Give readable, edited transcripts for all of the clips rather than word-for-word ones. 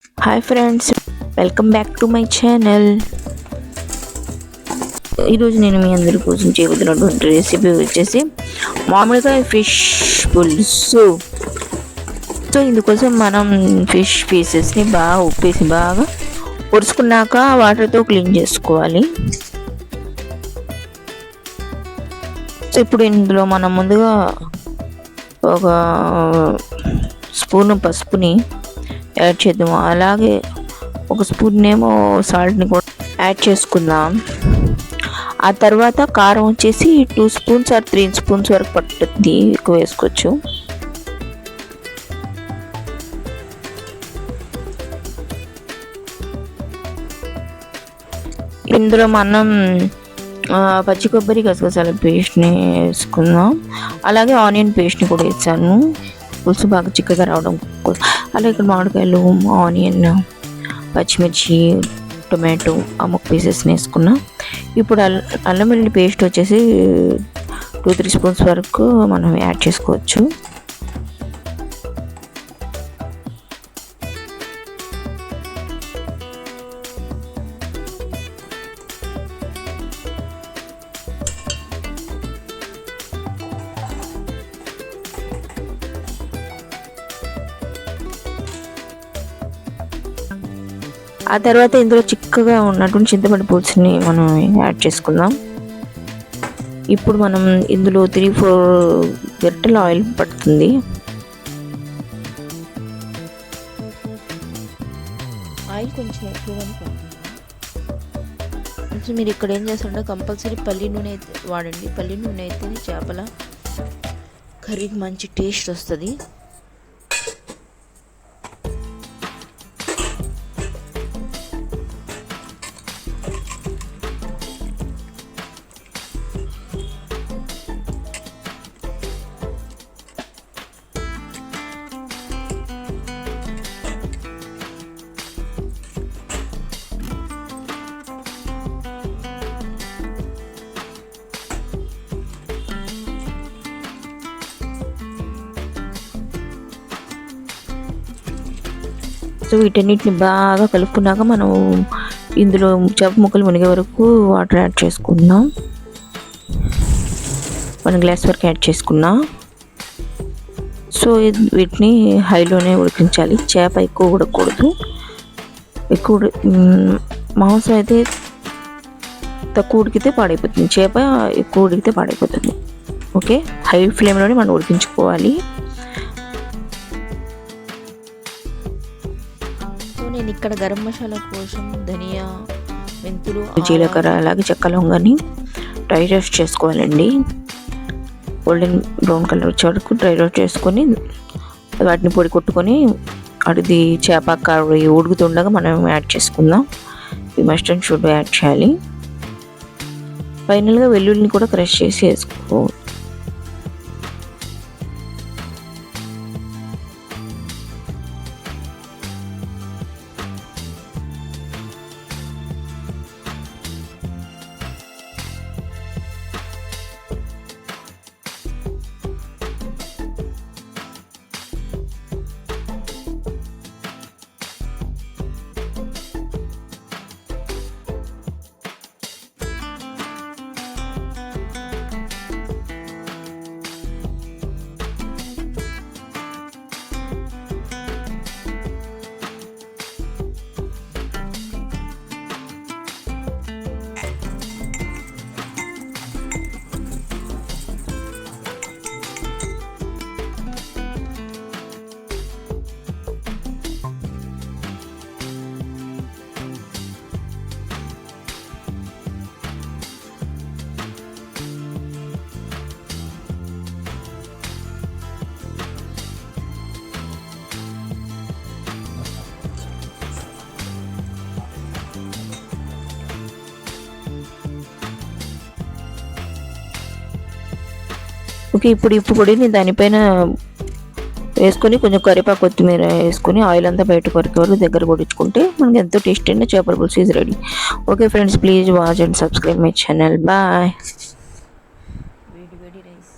Hi friends, welcome back to my channel. ఈరోజు నేను మీ అందరి కోసం చేయబోతున్నటువంటి రెసిపీ వచ్చేసి మామిడికాయ ఫిష్ పులుసు. సో ఇందుకోసం మనం ఫిష్ పీసెస్ని బాగా ఉప్పేసి బాగా ఉడుచుకున్నాక వాటర్తో క్లీన్ చేసుకోవాలి. సో ఇప్పుడు ఇందులో మనం ముందుగా ఒక స్పూన్ పసుపుని యాడ్ చేద్దాము. అలాగే ఒక స్పూన్ ఏమో సాల్ట్ని కూడా యాడ్ చేసుకుందాం. ఆ తర్వాత కారం వచ్చేసి 2 స్పూన్స్ ఆర్ 3 స్పూన్స్ వరకు పట్టుద్ది, ఎక్కువ వేసుకోవచ్చు. ఇందులో మనం పచ్చి కొబ్బరి గసగసాల పేస్ట్ని వేసుకుందాం. అలాగే ఆనియన్ పేస్ట్ని కూడా వేసాను, పులుసు బాగా చిక్కగా రావడం. అలాగే ఇక్కడ మామిడికాయలు, ఆనియన్, పచ్చిమిర్చి, టొమాటో ఆ ముక్క పీసెస్ని వేసుకున్నా. ఇప్పుడు అల్లం వెల్లుల్లి పేస్ట్ వచ్చేసి 2-3 స్పూన్స్ వరకు మనం యాడ్ చేసుకోవచ్చు. ఆ తర్వాత ఇందులో చిక్కగా ఉన్నటువంటి చింతపండు పులుసుని మనం యాడ్ చేసుకుందాం. ఇప్పుడు మనం ఇందులో 3-4 గరిటెల ఆయిల్ పడుతుంది. ఆయిల్ కొంచెం ఎక్కువగానే పడుతుంది. మీరు ఇక్కడ ఏం చేస్తారంటే కంపల్సరీ పల్లి నూనె అయితే వాడండి. పల్లి నూనె అయితేనే చేపల కర్రీకి మంచి టేస్ట్ వస్తుంది. సో వీటన్నిటిని బాగా కలుపుకున్నాక మనం ఇందులో చేప ముక్కలు మునిగే వరకు వాటర్ యాడ్ చేసుకుందాం. 1 గ్లాస్ వరకు యాడ్ చేసుకున్నాం. సో వీటిని హైలోనే ఉడికించాలి. చేప ఎక్కువ ఉడకకూడదు. మాంసం అయితే తక్కువ ఉడికితే పాడైపోతుంది, చేప ఎక్కువ ఉడికితే పాడైపోతుంది. ఓకే, హై ఫ్లేమ్లోనే మనం ఉడికించుకోవాలి. నేను ఇక్కడ గరం మసాలా కోసం ధనియా, మెంతులు, జీలకర్ర, అలాగే చెక్క లవంగాన్ని డ్రై రోస్ట్ చేసుకోవాలండి. గోల్డెన్ బ్రౌన్ కలర్ వచ్చే వరకు డ్రై రోస్ట్ చేసుకొని వాటిని పొడి కొట్టుకొని అది చేప కర్రీ ఉడుకుతుండగా మనం యాడ్ చేసుకుందాం. ఈ మస్ట్ అండ్ షుడ్ యాడ్ చేయాలి. ఫైనల్గా వెల్లుల్లిని కూడా క్రష్ చేసి వేసుకో. ఓకే, ఇప్పుడు పొడిని దానిపైన వేసుకొని కొంచెం కరివేపాకు, కొత్తిమీర వేసుకొని ఆయిల్ అంతా బయట కొరికి వరకు దగ్గర పొడించుకుంటే మనకి ఎంతో టేస్టీ అయిన చేపల పులుసు is ready. Okay friends, please watch and subscribe my channel. Bye. వేడి రైస్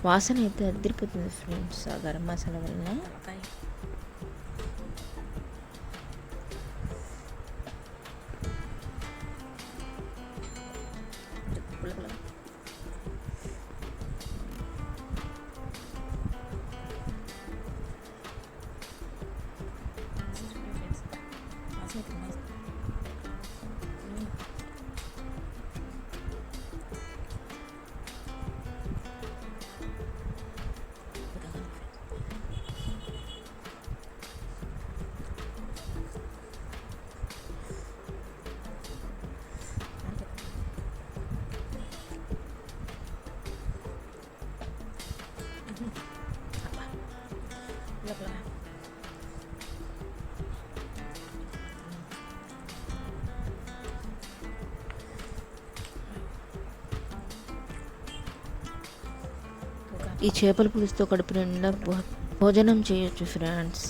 వాసన అయితే అదిరిపోతుంది ఫ్రెండ్స్ ఆ గరం మసాలా వలన. ఈ చేపల పులుసుతో కడుపు నిండా భోజనం చేయొచ్చు ఫ్రెండ్స్.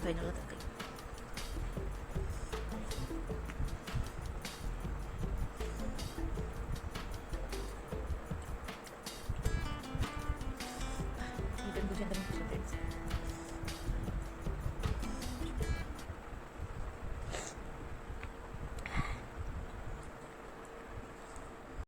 Phải nữa.